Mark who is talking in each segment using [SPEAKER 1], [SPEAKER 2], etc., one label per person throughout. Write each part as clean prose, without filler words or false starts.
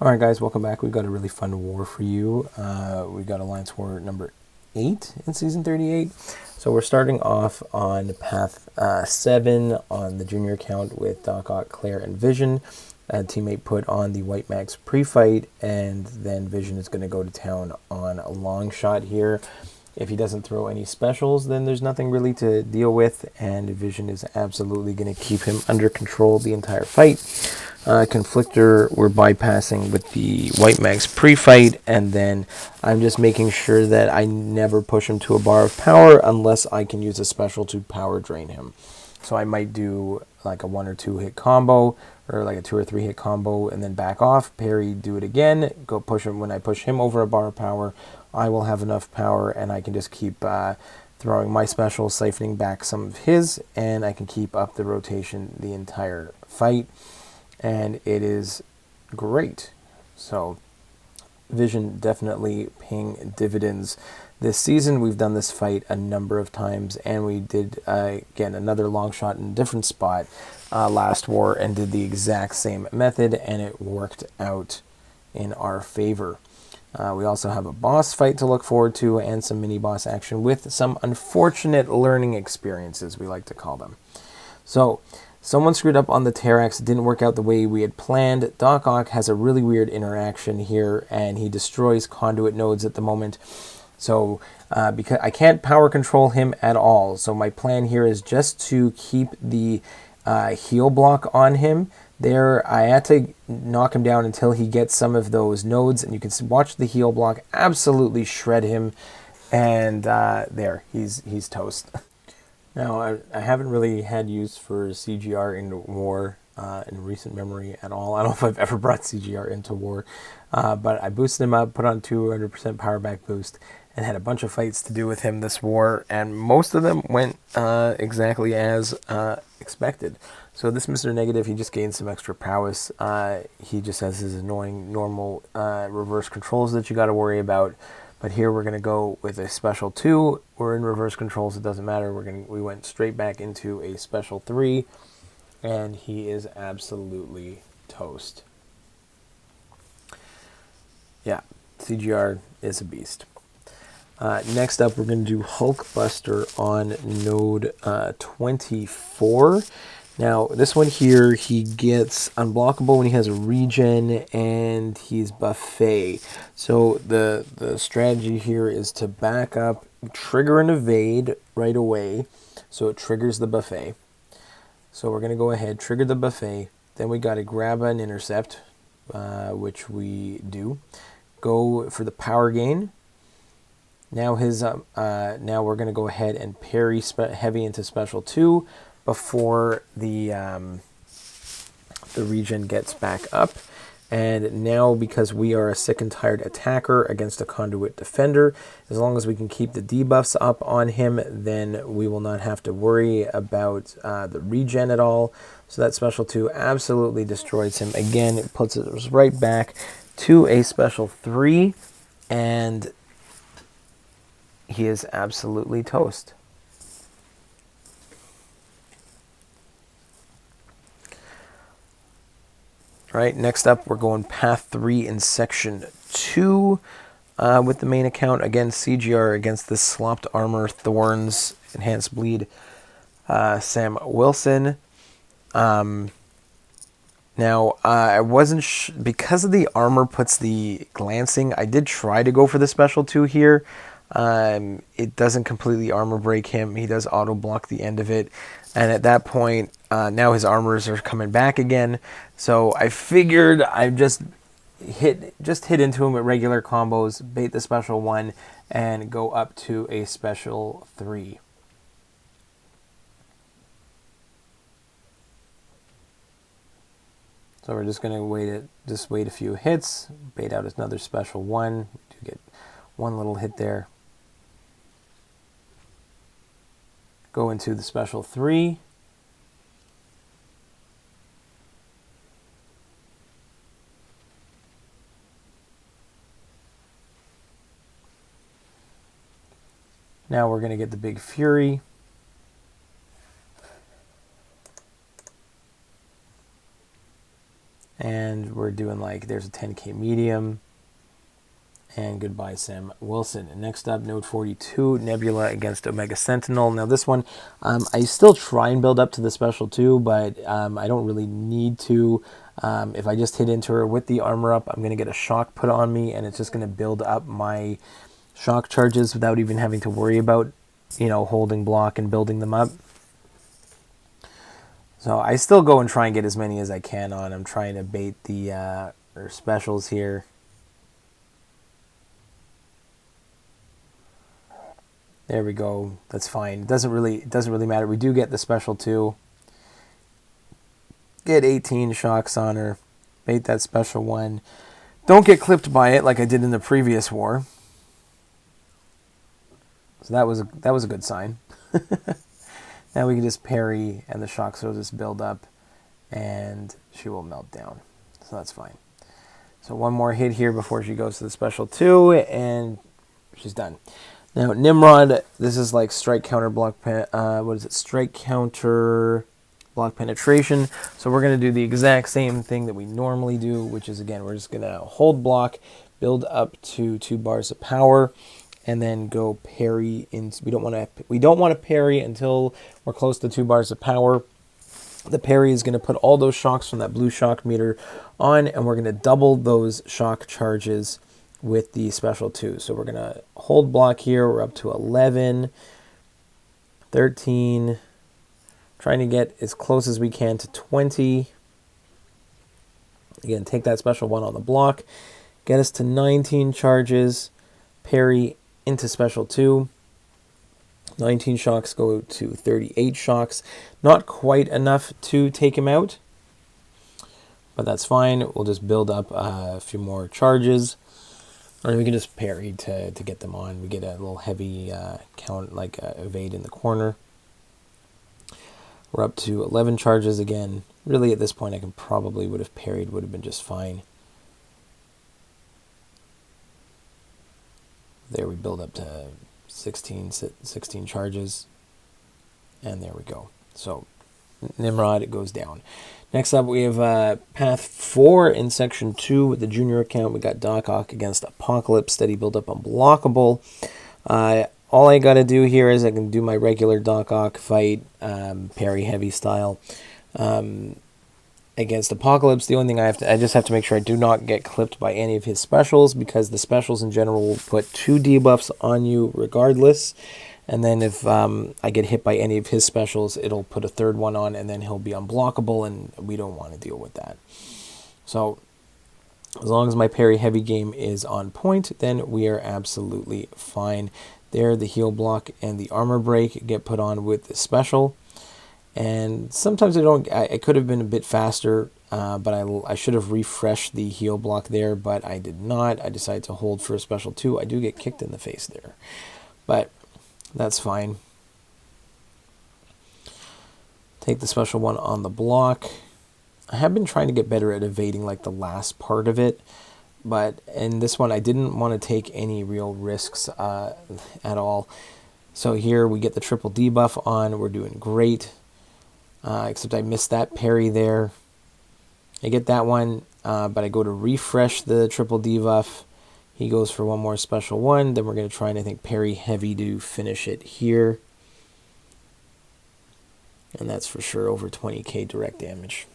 [SPEAKER 1] Alright guys, welcome back. We've got a really fun war for you. We got Alliance War number 8 in Season 38. So we're starting off on Path 7 on the junior account with Darkhawk, Claire, and Vision. Teammate put on the White Max pre-fight, and then Vision is going to go to town on a Longshot here. If he doesn't throw any specials, then there's nothing really to deal with, and Vision is absolutely going to keep him under control the entire fight. Conflictor, we're bypassing with the White Max pre-fight, and then I'm just making sure that I never push him to a bar of power unless I can use a special to power drain him. So I might do like a 1 or 2 hit combo, or like a 2 or 3 hit combo, and then back off, parry, do it again, go push him. When I push him over a bar of power, I will have enough power, and I can just keep throwing my special, siphoning back some of his, and I can keep up the rotation the entire fight. And it is great. So Vision definitely paying dividends this season. We've done this fight a number of times, and we did again another long shot in a different spot last war and did the exact same method, and it worked out in our favor. We also have a boss fight to look forward to and some mini boss action with some unfortunate learning experiences, we like to call them. So someone screwed up on the Terrax, didn't work out the way we had planned. Darkhawk has a really weird interaction here, and he destroys conduit nodes at the moment. So because I can't power control him at all, so my plan here is just to keep the heal block on him. There, I had to knock him down until he gets some of those nodes, and you can watch the heal block absolutely shred him, and there, he's toast. Now, I haven't really had use for CGR into war in recent memory at all. I don't know if I've ever brought CGR into war, but I boosted him up, put on 200% power back boost, and had a bunch of fights to do with him this war, and most of them went exactly as expected. So this Mr. Negative, he just gained some extra prowess. He just has his annoying normal reverse controls that you got to worry about. But here we're going to go with a special 2. We're in reverse controls, it doesn't matter. We went straight back into a special 3, and he is absolutely toast. Yeah, CGR is a beast. Next up, we're going to do Hulkbuster on node 24. Now, this one here, he gets unblockable when he has a regen, and he's buffet. So the strategy here is to back up, trigger an evade right away, so it triggers the buffet. So we're going to go ahead, trigger the buffet, then we got to grab an intercept, which we do. Go for the power gain. Now now we're going to go ahead and parry heavy into special 2 before the regen gets back up. And now, because we are a sick and tired attacker against a conduit defender, as long as we can keep the debuffs up on him, then we will not have to worry about the regen at all. So that special 2 absolutely destroys him. Again, it puts us right back to a special 3, and he is absolutely toast. All right, next up, we're going Path 3 in Section 2 with the main account. Again, CGR against the Slopped Armor, Thorns, Enhanced Bleed, Sam Wilson. Now, I wasn't because of the armor puts the glancing, I did try to go for the special 2 here. It doesn't completely armor break him. He does auto block the end of it. And at that point, now his armors are coming back again. So I figured I'd just hit into him with regular combos, bait the special 1, and go up to a special 3. So we're just going to wait a few hits, bait out another special 1 to get one little hit there. Go into the special 3. Now we're going to get the Big Fury. And we're doing like, there's a 10k medium. And goodbye, Sam Wilson. And next up, node 42, Nebula against Omega Sentinel. Now this one, I still try and build up to the special 2, but I don't really need to. If I just hit into her with the armor up, I'm going to get a shock put on me, and it's just going to build up my shock charges without even having to worry about, you know, holding block and building them up. So I still go and try and get as many as I can on. I'm trying to bait the her specials here. There we go. That's fine. It doesn't really matter. We do get the special 2. Get 18 shocks on her. Bait that special 1. Don't get clipped by it like I did in the previous war. So that was a good sign. Now we can just parry, and the shocks will just build up, and she will melt down. So that's fine. So one more hit here before she goes to the special 2, and she's done. Now, Nimrod, this is like strike counter block, what is it? Strike counter block penetration. So we're going to do the exact same thing that we normally do, which is, again, we're just going to hold block, build up to 2 bars of power, and then go parry. We don't want to parry until we're close to 2 bars of power. The parry is going to put all those shocks from that blue shock meter on, and we're going to double those shock charges with the special 2. So we're going to hold block here. We're up to 11, 13, trying to get as close as we can to 20. Again, take that special 1 on the block, get us to 19 charges, parry into special 2. 19 shocks go to 38 shocks. Not quite enough to take him out, but that's fine. We'll just build up a few more charges. Or we can just parry to get them on. We get a little heavy count, like evade in the corner. We're up to 11 charges again. Really, at this point, I can probably would have parried, would have been just fine. There we build up to 16 charges. And there we go. So Nimrod, it goes down. Next up, we have Path 4 in Section 2 with the junior account. We got Darkhawk against Apocalypse, steady build up unblockable. All I got to do here is I can do my regular Darkhawk fight, parry heavy style. Against Apocalypse, the only thing I just have to make sure I do not get clipped by any of his specials, because the specials in general will put 2 debuffs on you regardless. And then if I get hit by any of his specials, it'll put a 3rd one on, and then he'll be unblockable, and we don't want to deal with that. So as long as my parry heavy game is on point, then we are absolutely fine. There, the heal block and the armor break get put on with the special. And sometimes I could have been a bit faster, but I should have refreshed the heal block there, but I did not. I decided to hold for a special 2. I do get kicked in the face there, but that's fine. Take the special 1 on the block. I have been trying to get better at evading like the last part of it, but in this one I didn't want to take any real risks at all. So here we get the triple debuff on. We're doing great, except I missed that parry there. I get that one, but I go to refresh the triple debuff. He goes for one more special 1. Then we're going to try and, I think, parry heavy to finish it here. And that's for sure over 20k direct damage.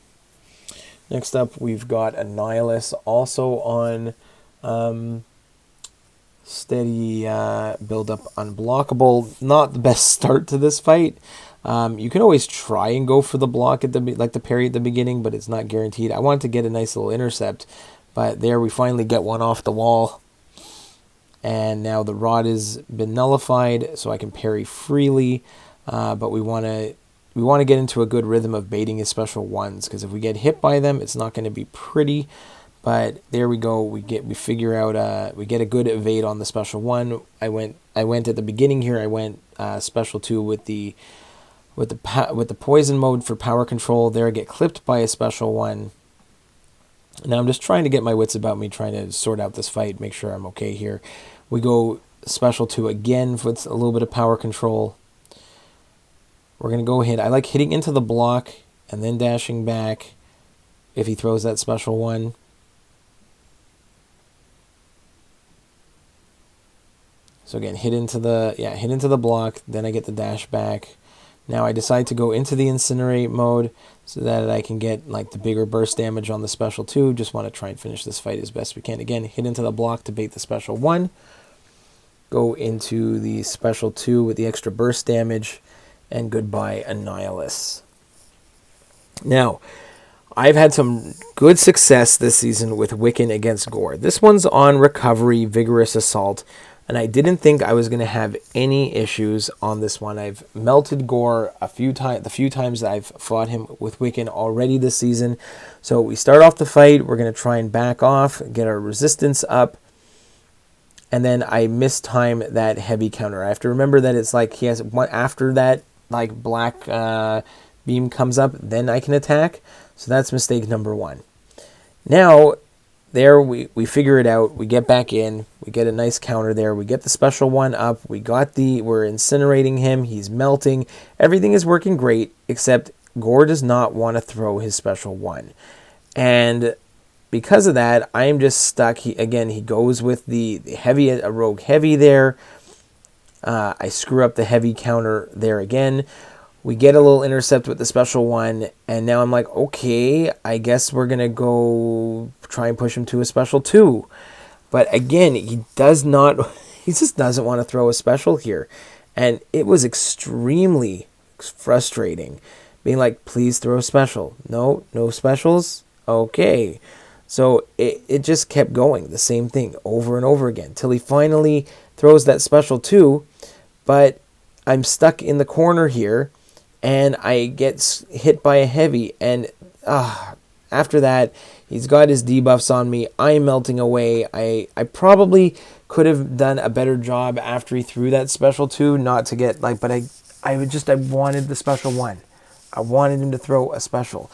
[SPEAKER 1] Next up, we've got Annihilus, also on steady build up unblockable. Not the best start to this fight. You can always try and go for the block at the parry at the beginning, but it's not guaranteed. I wanted to get a nice little intercept, but there we finally get one off the wall. And now the rod has been nullified, so I can parry freely. But we want to get into a good rhythm of baiting his special 1s, because if we get hit by them, it's not going to be pretty. But there we go. We get a good evade on the special 1. I went at the beginning here. I went special 2 with the poison mode for power control. There I get clipped by a special 1. Now I'm just trying to get my wits about me, trying to sort out this fight, make sure I'm okay here. We go special 2 again with a little bit of power control. We're going to go hit. I like hitting into the block and then dashing back if he throws that special one. So again, hit into the block, then I get the dash back. Now I decide to go into the incinerate mode so that I can get like the bigger burst damage on the special 2. Just want to try and finish this fight as best we can. Again, hit into the block to bait the special 1. Go into the special 2 with the extra burst damage, and goodbye Annihilus. Now, I've had some good success this season with Wiccan against Gorr. This one's on recovery, vigorous assault, and I didn't think I was going to have any issues on this one. I've melted Gorr the few times that I've fought him with Wiccan already this season. So we start off the fight, we're going to try and back off, get our resistance up, and then I mistime that heavy counter. I have to remember that it's like he has one after that like black beam comes up, then I can attack. So that's mistake number 1. Now, there we figure it out. We get back in. We get a nice counter there. We get the special 1 up. We're incinerating him. He's melting. Everything is working great, except Gorr does not want to throw his special 1. And because of that, I am just stuck. He goes with the heavy, a rogue heavy there. I screw up the heavy counter there again. We get a little intercept with the special 1, and now I'm like, okay, I guess we're going to go try and push him to a special 2. But again, he just doesn't want to throw a special here. And it was extremely frustrating. Being like, please throw a special. No specials? Okay. So it just kept going, the same thing, over and over again, till he finally throws that special 2, but I'm stuck in the corner here, and I get hit by a heavy, and after that, he's got his debuffs on me. I'm melting away. I probably could have done a better job after he threw that special 2, not to get but I wanted the special 1. I wanted him to throw a special.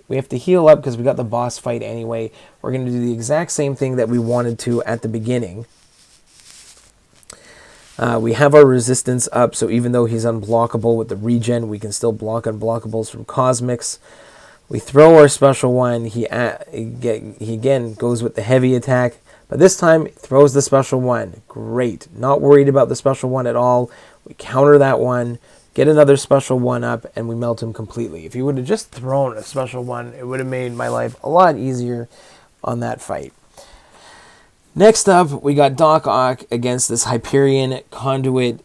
[SPEAKER 1] We have to heal up because we got the boss fight anyway. We're going to do the exact same thing that we wanted to at the beginning. We have our resistance up, so even though he's unblockable with the regen, we can still block unblockables from Cosmics. We throw our special 1. He again goes with the heavy attack, but this time throws the special 1. Great. Not worried about the special 1 at all. We counter that 1, get another special 1 up, and we melt him completely. If he would have just thrown a special 1, it would have made my life a lot easier on that fight. Next up, we got Darkhawk against this Hyperion Conduit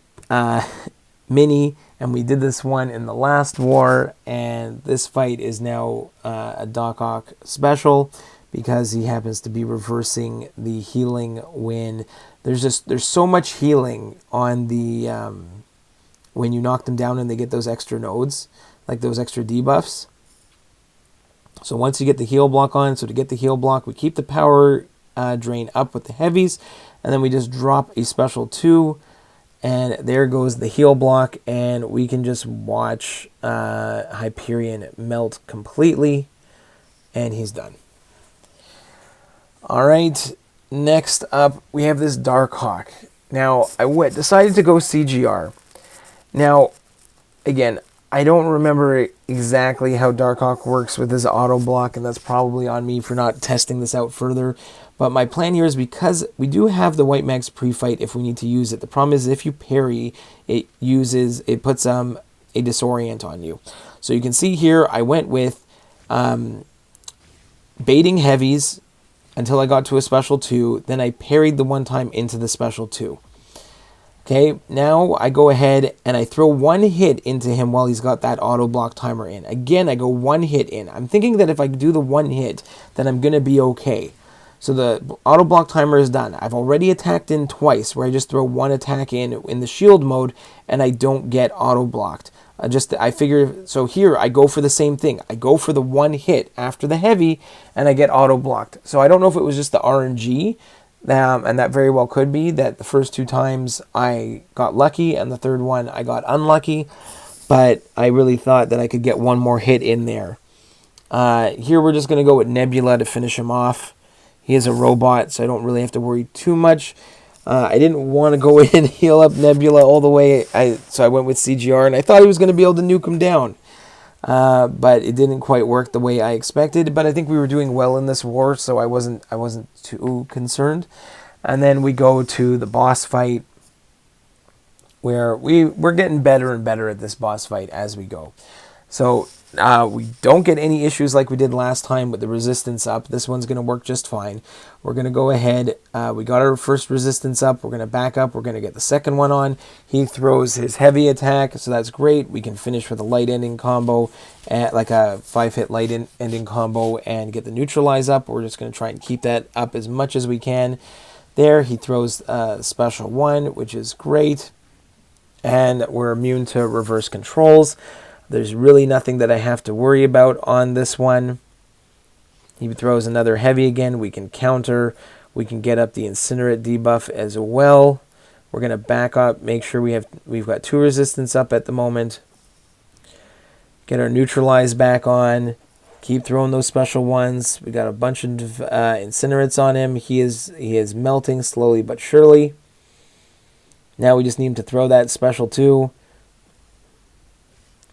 [SPEAKER 1] Mini, and we did this one in the last war, and this fight is now a Darkhawk special because he happens to be reversing the healing when there's so much healing on the when you knock them down and they get those extra nodes, like those extra debuffs. So once you get the heal block on, so to get the heal block, we keep the power drain up with the heavies, and then we just drop a special 2, and there goes the heal block, and we can just watch Hyperion melt completely, and he's done. Alright, next up we have this Darkhawk. Now I decided to go CGR. Now again, I don't remember exactly how Darkhawk works with his auto block, and that's probably on me for not testing this out further. But my plan here is, because we do have the White Max pre-fight if we need to use it. The problem is if you parry, it puts a disorient on you. So you can see here I went with baiting heavies until I got to a special 2. Then I parried the 1 time into the special 2. Okay, now I go ahead and I throw 1 hit into him while he's got that auto block timer in. Again, I go 1 hit in. I'm thinking that if I do the 1 hit, then I'm going to be okay. So the auto block timer is done. I've already attacked in twice, where I just throw 1 attack in the shield mode, and I don't get auto blocked. I figure, so here I go for the same thing. I go for the 1 hit after the heavy, and I get auto blocked. So I don't know if it was just the RNG, and that very well could be that the first 2 times I got lucky, and the third one I got unlucky. But I really thought that I could get 1 more hit in there. Here we're just going to go with Nebula to finish him off. He is a robot, so I don't really have to worry too much. I didn't want to go in and heal up Nebula all the way, so I went with CGR, and I thought he was going to be able to nuke him down. but it didn't quite work the way I expected. But I think we were doing well in this war, so I wasn't too concerned. And then we go to the boss fight, where we're getting better and better at this boss fight as we go. So we don't get any issues like we did last time with the resistance up. This one's going to work just fine. We're going to go ahead. We got our first resistance up. We're going to back up. We're going to get the second one on. He throws his heavy attack, so that's great. We can finish with a light ending combo, like a 5-hit light ending combo, and get the neutralize up. We're just going to try and keep that up as much as we can. There, he throws special one, which is great. And we're immune to reverse controls. There's really nothing that I have to worry about on this one. He throws another heavy again. We can counter. We can get up the incinerate debuff as well. We're going to back up, make sure we've got 2 resistance up at the moment. Get our neutralize back on. Keep throwing those special ones. We got a bunch of incinerates on him. He is melting slowly but surely. Now we just need him to throw that special 2.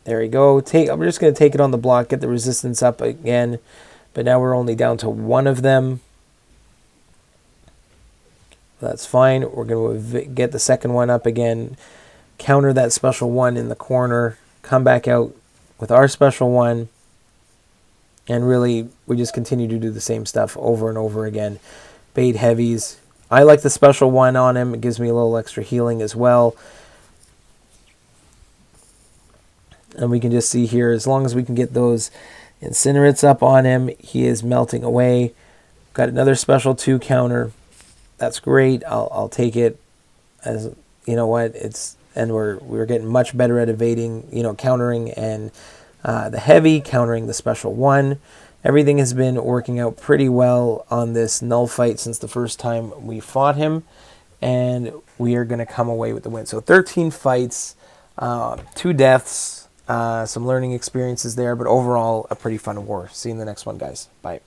[SPEAKER 1] There we go. We're just going to take it on the block, get the resistance up again. But now we're only down to 1 of them. That's fine. We're going to get the second one up again. Counter that special 1 in the corner. Come back out with our special 1. And really, we just continue to do the same stuff over and over again. Bait heavies. I like the special 1 on him. It gives me a little extra healing as well. And we can just see here, as long as we can get those incinerates up on him, he is melting away. Got another special 2 counter. That's great. I'll take it. As you know what, we're getting much better at evading, countering and the heavy, countering the special 1. Everything has been working out pretty well on this Knull fight since the first time we fought him, and we are going to come away with the win. So 13 fights, 2 deaths. Some learning experiences there, but overall a pretty fun war. See you in the next one, guys. Bye.